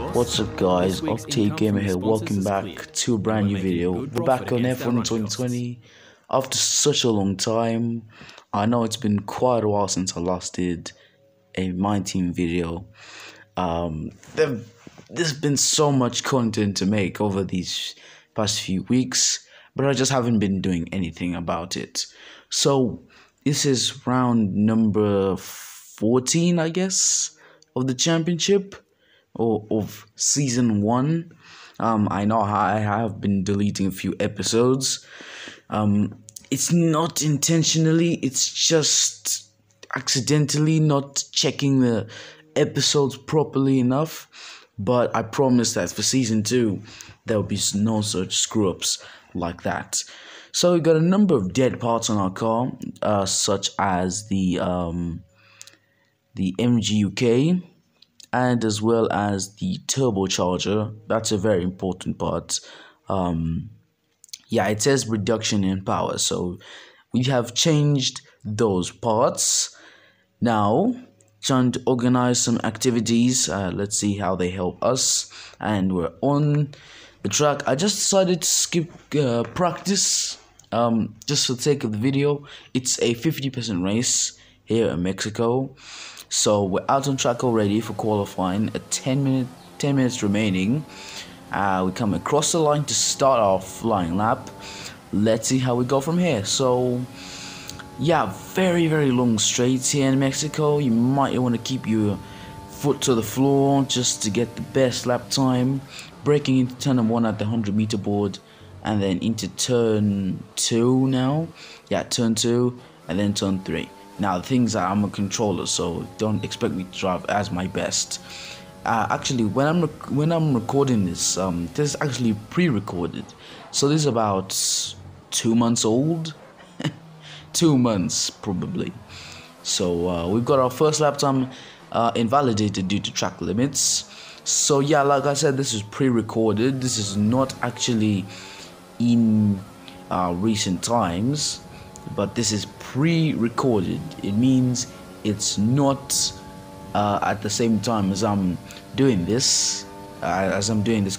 What's up guys, Octane Gamer here, welcome back to a brand new video. We're back on F1 in 2020 after such a long time. I know it's been quite a while since I last did a My Team video. There's been so much content to make over these past few weeks, but I just haven't been doing anything about it. So this is round number 14, I guess, of the championship. Or of season 1. I know I have been deleting a few episodes. It's not intentionally, it's just accidentally not checking the episodes properly enough. But I promise that for season 2 there will be no such screw-ups like that. So we got a number of dead parts on our car, such as the MGUK, and as well as the turbocharger. That's a very important part. Yeah, it says reduction in power, so we have changed those parts. Now trying to organize some activities. Let's see how they help us. And we're on the track. I just decided to skip practice just for the sake of the video. It's a 50% race here in Mexico. So we're out on track already for qualifying. 10 minutes remaining. We come across the line to start our flying lap. Let's see how we go from here. So yeah, very long straights here in Mexico. You might want to keep your foot to the floor just to get the best lap time. Braking into turn number 1 at the 100-meter board, and then into turn 2 now. Yeah, turn 2 and then turn 3. Now the things are, I'm a controller, so don't expect me to drive as my best. Actually, when I'm recording this, this is actually pre-recorded, so this is about 2 months old, 2 months probably. So we've got our first lap time invalidated due to track limits. So yeah, like I said, this is pre-recorded. This is not actually in recent times, but this is pre-recorded. It means it's not at the same time as I'm doing this,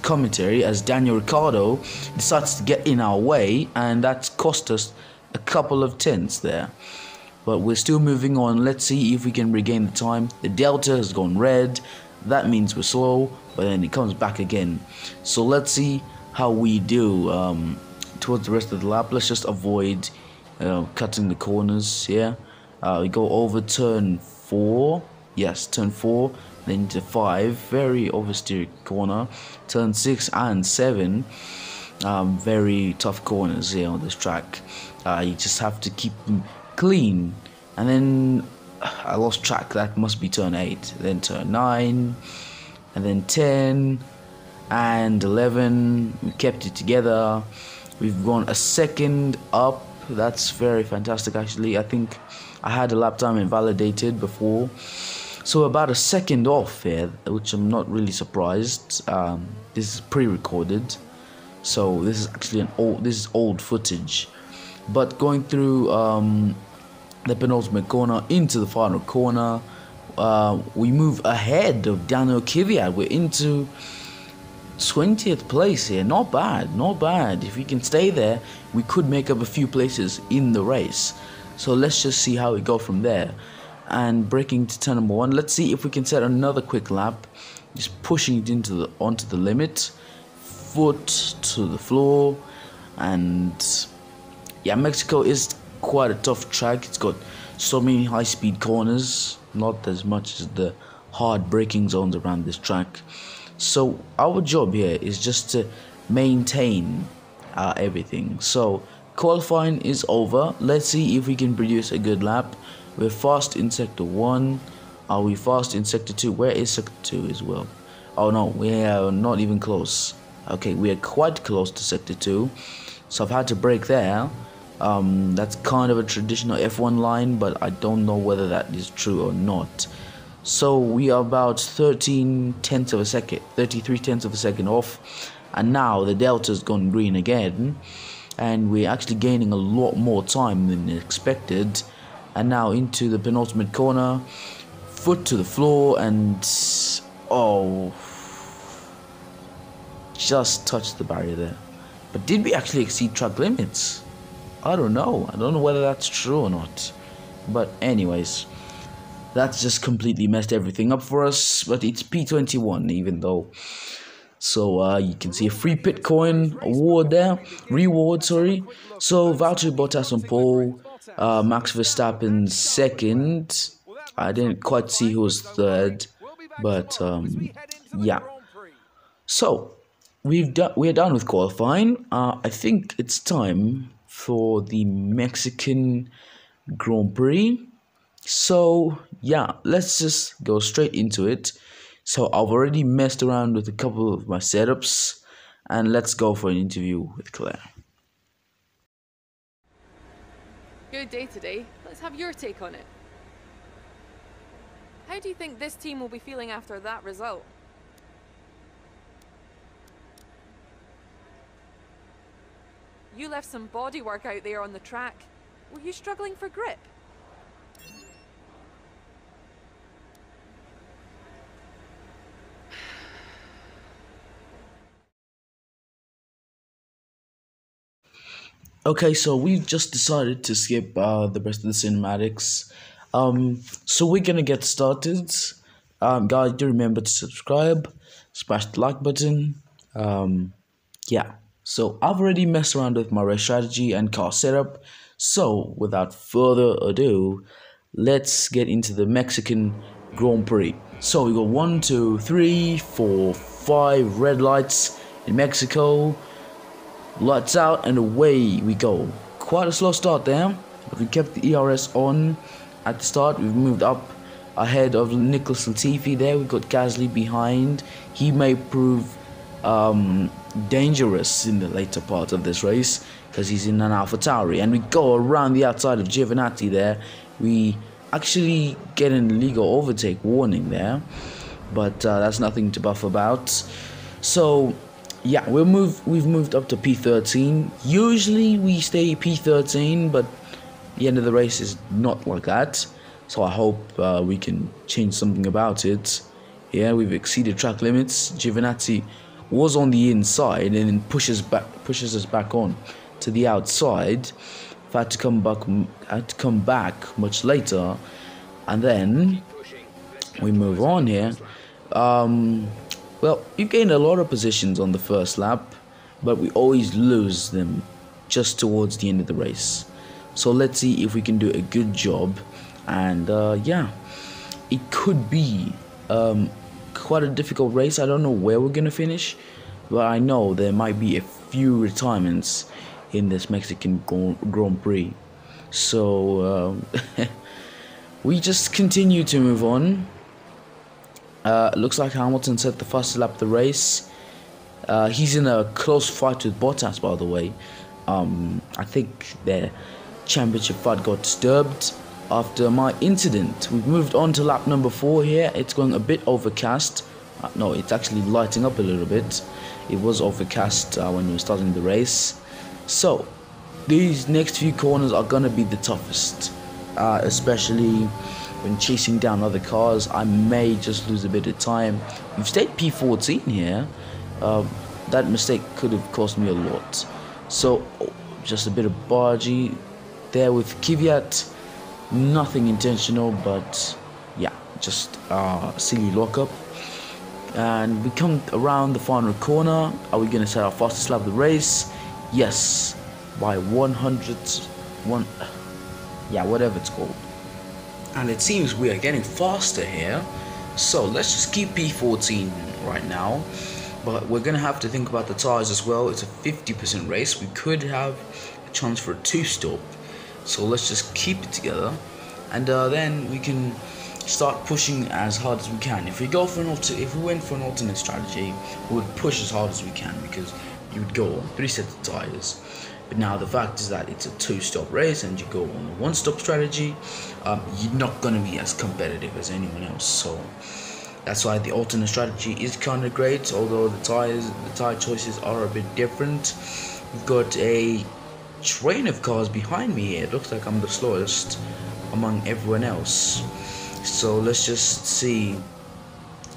commentary, as Daniel Ricciardo decides to get in our way, and that's cost us a couple of tenths there. But we're still moving on. Let's see if we can regain the time. The delta has gone red. That means we're slow, but then it comes back again. So let's see how we do towards the rest of the lap. Let's just avoid cutting the corners here. We go over turn 4. Yes, turn 4, then to 5. Very oversteer corner. Turn 6 and 7. Very tough corners here on this track. You just have to keep them clean. And then I lost track. That must be turn 8. Then turn 9. And then 10. And 11. We kept it together. We've gone a second up. That's very fantastic actually. I think I had a lap time invalidated before, so about a second off here, which I'm not really surprised. This is pre-recorded, so this is actually old footage. But going through the penultimate corner into the final corner, we move ahead of Daniel Kvyat. We're into 20th place here. Not bad. If we can stay there, we could make up a few places in the race. So let's just see how we go from there. And braking to turn number 1, let's see if we can set another quick lap, just pushing it onto the limit, foot to the floor. And yeah, Mexico is quite a tough track. It's got so many high-speed corners, not as much as the hard braking zones around this track. So our job here is just to maintain everything. So qualifying is over. Let's see if we can produce a good lap. We're fast in sector 1. Are we fast in sector 2? Where is sector 2 as well? Oh no, we are not even close. Okay, we are quite close to sector 2. So I've had to brake there. That's kind of a traditional F1 line, but I don't know whether that is true or not. So we are about 33 tenths of a second off, and now the delta's gone green again, and we're actually gaining a lot more time than expected. And now into the penultimate corner, foot to the floor, and oh, just touched the barrier there. But did we actually exceed track limits? I don't know. I don't know whether that's true or not. But anyways, that's just completely messed everything up for us. But it's P21 even though. So you can see a free Bitcoin award there. Reward, sorry. So Valtteri Bottas on pole. Max Verstappen second. I didn't quite see who was third. But yeah. So we're done with qualifying. I think it's time for the Mexican Grand Prix. So yeah, let's just go straight into it. So I've already messed around with a couple of my setups, and let's go for an interview with Claire. Good day today. Let's have your take on it. How do you think this team will be feeling after that result? You left some bodywork out there on the track. Were you struggling for grip? Okay, so we've just decided to skip the rest of the cinematics. So we're gonna get started. Guys, do remember to subscribe, smash the like button. Yeah. So I've already messed around with my race strategy and car setup. So without further ado, let's get into the Mexican Grand Prix. So we got 1, 2, 3, 4, 5 red lights in Mexico. Lights out and away we go. Quite a slow start there, but we kept the ERS on at the start. We've moved up ahead of Nicholas Latifi there. We've got Gasly behind. He may prove dangerous in the later part of this race because he's in an AlphaTauri, and we go around the outside of Giovinazzi there. We actually get an illegal overtake warning there, but that's nothing to buff about. So yeah, we've moved up to P13. Usually we stay P13, but the end of the race is not like that. So I hope we can change something about it. Yeah, we've exceeded track limits. Giovinazzi was on the inside and then pushes us back on to the outside. I've had to come back much later, and then we move on here. Well, you gained a lot of positions on the first lap, but we always lose them just towards the end of the race. So let's see if we can do a good job, and yeah, it could be quite a difficult race. I don't know where we're gonna finish, but I know there might be a few retirements in this Mexican Grand Prix. So we just continue to move on. Looks like Hamilton set the fastest lap of the race. He's in a close fight with Bottas, by the way. I think their championship fight got disturbed after my incident. We've moved on to lap number 4 here. It's going a bit overcast. No, it's actually lighting up a little bit. It was overcast when we were starting the race. So these next few corners are gonna be the toughest, especially when chasing down other cars. I may just lose a bit of time. We've stayed P14 here. That mistake could have cost me a lot. So just a bit of bargy there with Kvyat. Nothing intentional, but yeah, just silly lockup. And we come around the final corner. Are we gonna set our fastest lap of the race? Yes, by 101. Yeah, whatever it's called. And it seems we are getting faster here, so let's just keep P14 right now. But we're gonna have to think about the tires as well. It's a 50% race. We could have a chance for a 2-stop, so let's just keep it together, and then we can start pushing as hard as we can. If we went for an alternate strategy, we would push as hard as we can because you would go on 3 sets of tires. But now the fact is that it's a 2-stop race and you go on a 1-stop strategy, you're not going to be as competitive as anyone else. So that's why the alternate strategy is kind of great, although the tire choices are a bit different. We've got a train of cars behind me here. It looks like I'm the slowest among everyone else. So let's just see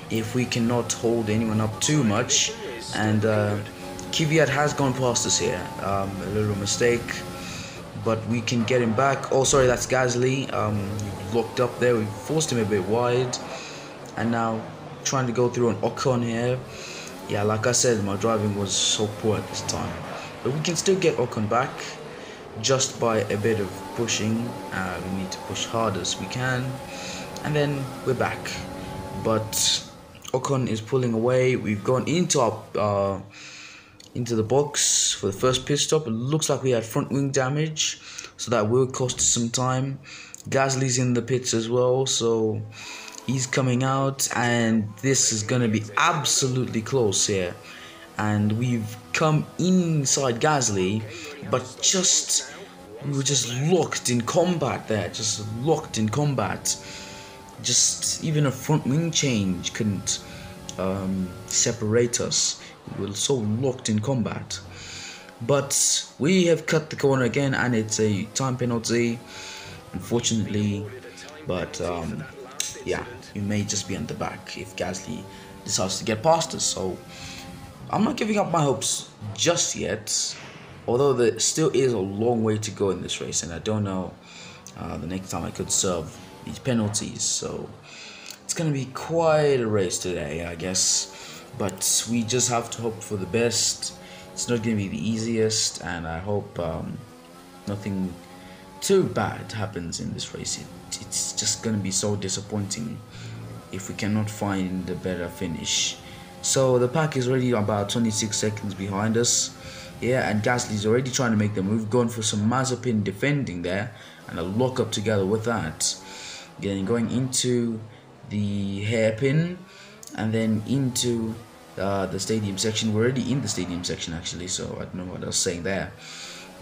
if we cannot hold anyone up too much. and Kvyat has gone past us here. A little mistake, but we can get him back. Oh, sorry, that's Gasly. Locked up there. We forced him a bit wide, and now trying to go through an Ocon here. Yeah, like I said, my driving was so poor at this time, but we can still get Ocon back just by a bit of pushing. We need to push hard as we can, and then we're back. But Ocon is pulling away. We've gone into our into the box for the first pit stop. It looks like we had front wing damage, so that will cost us some time. Gasly's in the pits as well, so he's coming out, and this is gonna be absolutely close here. And we've come inside Gasly, but we were just locked in combat there, just locked in combat. Just even a front wing change couldn't separate us. We were so locked in combat. But we have cut the corner again, and it's a time penalty, unfortunately. But yeah, we may just be on the back if Gasly decides to get past us. So I'm not giving up my hopes just yet, although there still is a long way to go in this race, and I don't know the next time I could serve these penalties. So it's gonna be quite a race today, I guess, but we just have to hope for the best. It's not gonna be the easiest, and I hope nothing too bad happens in this race. It's just gonna be so disappointing if we cannot find a better finish. So the pack is already about 26 seconds behind us. Yeah, and Gasly's already trying to make the move, going for some Mazepin defending there, and a lock up together with that. Going into the hairpin, and then into the stadium section. We're already in the stadium section actually, so I don't know what I was saying there.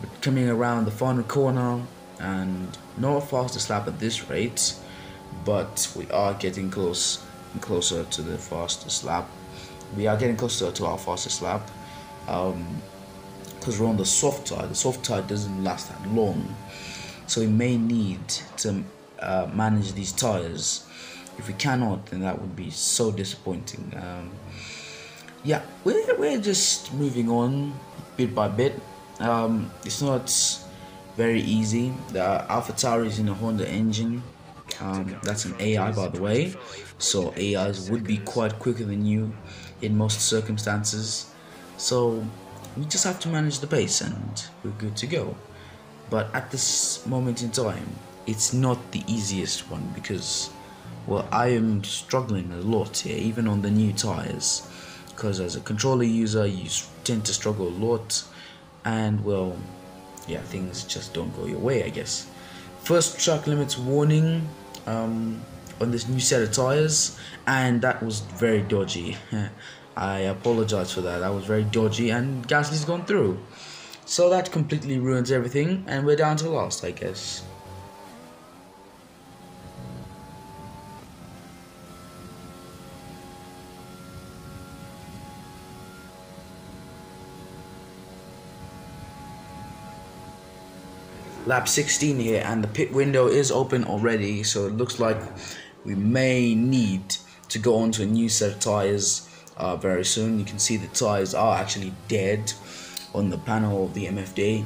But coming around the final corner, and not a fastest lap at this rate, but we are getting close and closer to the fastest lap. We are getting closer to our fastest lap, because we're on the soft tire. The soft tire doesn't last that long, so we may need to manage these tires. If we cannot, then that would be so disappointing. Yeah, we're just moving on bit by bit. It's not very easy. The AlphaTauri is in a Honda engine. That's an AI, by the way, so AIs would be quite quicker than you in most circumstances. So we just have to manage the pace, and we're good to go. But at this moment in time, it's not the easiest one, because, well, I am struggling a lot here, even on the new tires, because as a controller user you tend to struggle a lot, and, well, yeah, things just don't go your way, I guess. First track limits warning on this new set of tires, and that was very dodgy. I apologize for that. That was very dodgy, and Gasly's gone through, so that completely ruins everything, and we're down to last, I guess. Lap 16 here, and the pit window is open already, so it looks like we may need to go on to a new set of tires very soon. You can see the tires are actually dead on the panel of the MFD.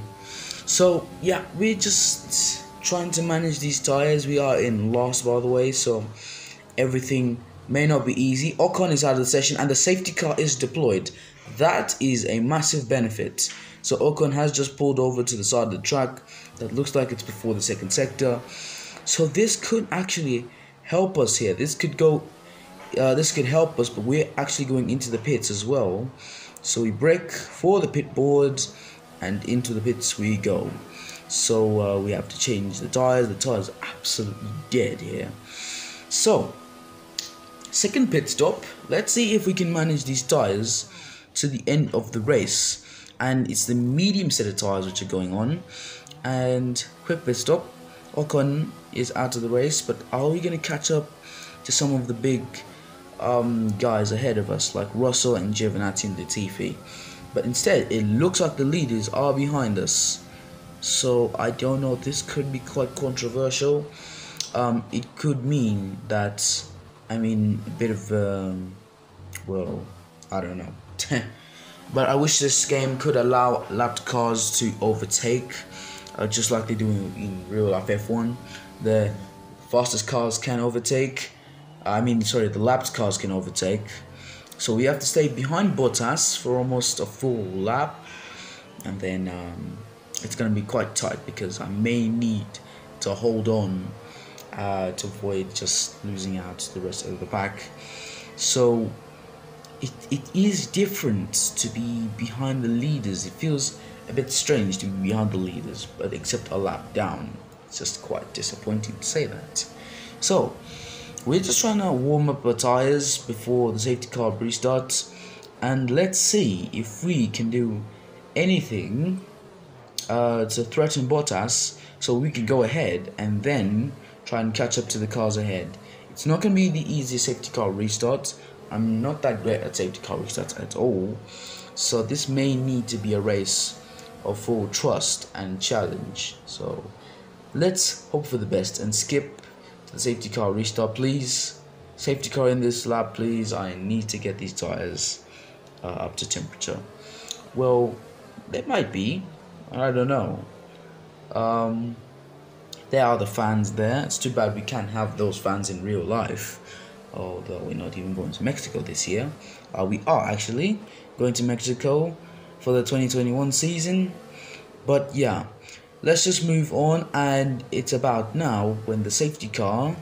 So yeah, we're just trying to manage these tires. We are in last, by the way, so everything may not be easy. Ocon is out of the session, and the safety car is deployed. That is a massive benefit. So Ocon has just pulled over to the side of the track. That looks like it's before the second sector. So this could actually help us here. This could help us, but we're actually going into the pits as well. So we brake for the pit boards, and into the pits we go. So we have to change the tires. The tires are absolutely dead here. So second pit stop. Let's see if we can manage these tires to the end of the race. And it's the medium set of tires which are going on. And quick pit stop. Ocon is out of the race, but are we going to catch up to some of the big guys ahead of us, like Russell and Giovinazzi and Latifi? But instead, it looks like the leaders are behind us. So I don't know, this could be quite controversial. It could mean that, I mean, a bit of, well, I don't know. But I wish this game could allow lapped cars to overtake, just like they do in real life F1. The fastest cars can overtake. The lapped cars can overtake. So we have to stay behind Bottas for almost a full lap, and then it's going to be quite tight because I may need to hold on to avoid just losing out to the rest of the pack. So it is different to be behind the leaders. It feels a bit strange to be behind the leaders, but except a lap down. It's just quite disappointing to say that. So we're just trying to warm up our tires before the safety car restarts, and let's see if we can do anything to threaten Bottas so we can go ahead and then try and catch up to the cars ahead. It's not going to be the easiest safety car restart. I'm not that great at safety car restarts at all, so this may need to be a race of full trust and challenge. So let's hope for the best and skip the safety car restart, please. Safety car in this lap, please. I need to get these tires up to temperature. Well, they might be, I don't know. There are the fans there. It's too bad we can't have those fans in real life, although we're not even going to Mexico this year. We are actually going to Mexico for the 2021 season, but yeah, let's just move on. And it's about now when the safety car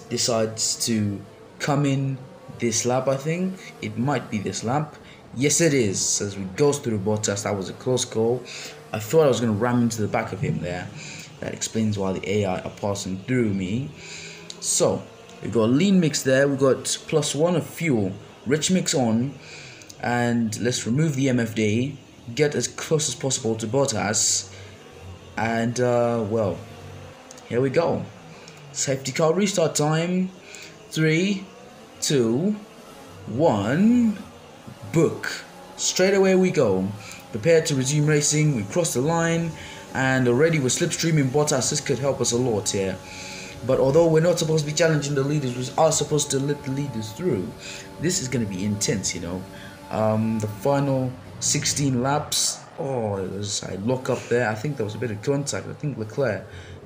decides to come in this lap. I think it might be this lap. Yes, it is. As we goes through Bottas, that was a close call. I thought I was going to ram into the back of him there. That explains why the AI are passing through me. So we've got a lean mix there. We've got +1 of fuel, rich mix on, and let's remove the MFD, get as close as possible to Bottas, and well, here we go. Safety car restart time. 3, 2, 1, book. Straight away we go. Prepared to resume racing. We cross the line, and already we're slipstreaming Bottas. This could help us a lot here. But although we're not supposed to be challenging the leaders, we are supposed to let the leaders through. This is going to be intense, you know. The final 16 laps. Oh, I lock up there. I think there was a bit of contact. I think Leclerc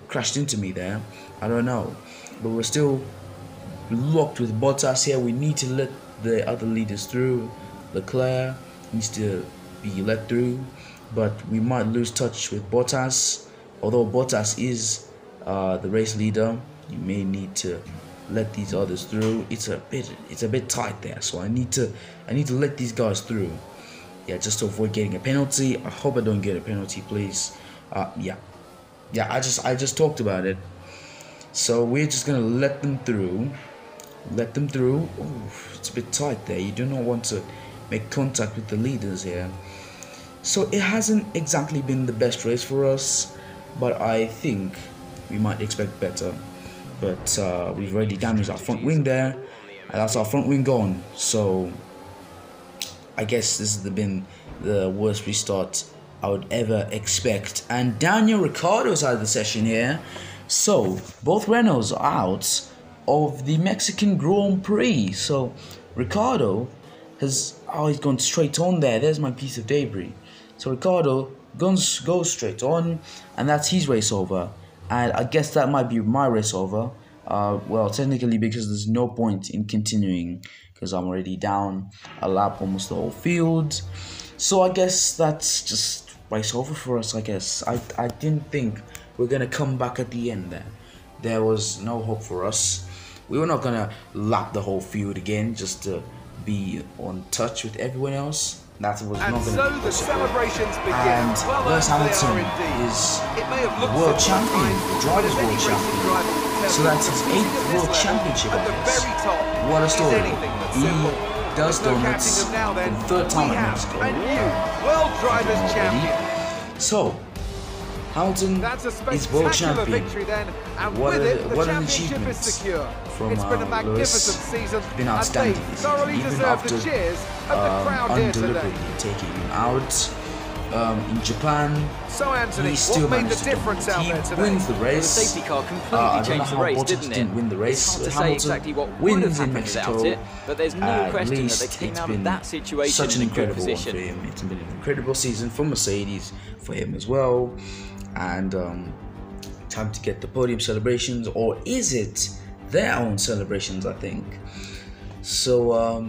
crashed into me there. I don't know. But we're still locked with Bottas here. We need to let the other leaders through. Leclerc needs to be let through, but we might lose touch with Bottas. Although Bottas is the race leader, you may need to let these others through. It's a bit tight there, so I need to let these guys through. Yeah, just to avoid getting a penalty. I hope I don't get a penalty, please. Yeah, I just talked about it. So we're just gonna let them through. Let them through. Ooh, it's a bit tight there. You do not want to make contact with the leaders here. So it hasn't exactly been the best race for us, but I think we might expect better. But we've already damaged our front wing there, and that's our front wing gone. So I guess this has been the worst restart I would ever expect. And Daniel Ricciardo's out of the session here. So both Renaults are out of the Mexican Grand Prix. So Ricciardo has he's gone straight on there. There's my piece of debris. So Ricciardo goes straight on, and that's his race over. And I guess that might be my race over. Well, technically, because there's no point in continuing, because I'm already down a lap, almost the whole field. So I guess that's just race over for us, I guess. I didn't think we're going to come back at the end there. There was no hope for us. We were not going to lap the whole field again just to be on touch with everyone else. That was not going to be possible. Celebrations begin. And Lewis Hamilton is world champion, drivers world champion. So that's his 8th world championship. What a story. He does donuts for the 3rd time at Mexico. World drivers champion. So Hamilton is world champion. What an achievement from Lewis. It's been outstanding, even after undeliberately taking him out. in Japan, So Anthony, he still what made managed the to difference out dominate. there He today? wins the race. The safety car completely I don't know changed the how race, Bottas didn't it? didn't win the race. It's hard to say Hamilton exactly what would have wins in happened Mexico. without it, but there's no At question that least they came it's out been of that situation such an in a good incredible one for position. him. It's been an incredible season for Mercedes, for him as well. And time to get the podium celebrations, or is it their own celebrations? I think so.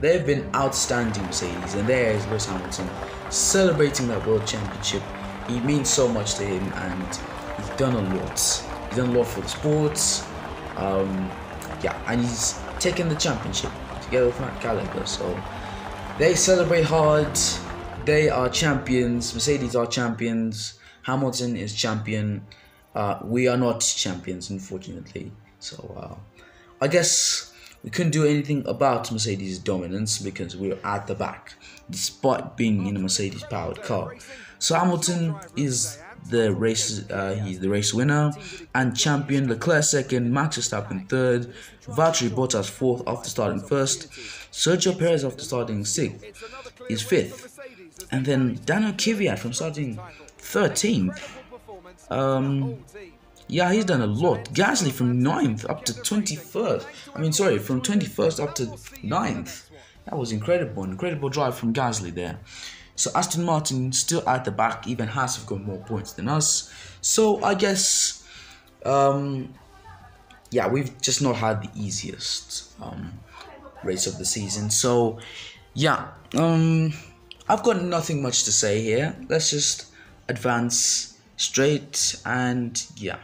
They've been outstanding, Mercedes, and there is Lewis Hamilton celebrating that world championship. He means so much to him, and he's done a lot. He's done a lot for the sports. Yeah, and he's taken the championship together with Matt Gallagher. So they celebrate hard. They are champions. Mercedes are champions. Hamilton is champion. We are not champions, unfortunately. So I guess we couldn't do anything about Mercedes' dominance because we were at the back, despite being in a Mercedes-powered car. So Hamilton is the race. He's the race winner and champion. Leclerc second, Max Verstappen third, Valtteri Bottas fourth after starting first, Sergio Perez after starting sixth is fifth, and then Daniel Kvyat from starting 13th. Yeah, he's done a lot. Gasly from 9th up to 21st. From 21st up to 9th. That was incredible. Incredible drive from Gasly there. So Aston Martin still at the back. Even Haas have got more points than us. So I guess, yeah, we've just not had the easiest race of the season. So yeah, I've got nothing much to say here. Let's just advance straight and yeah.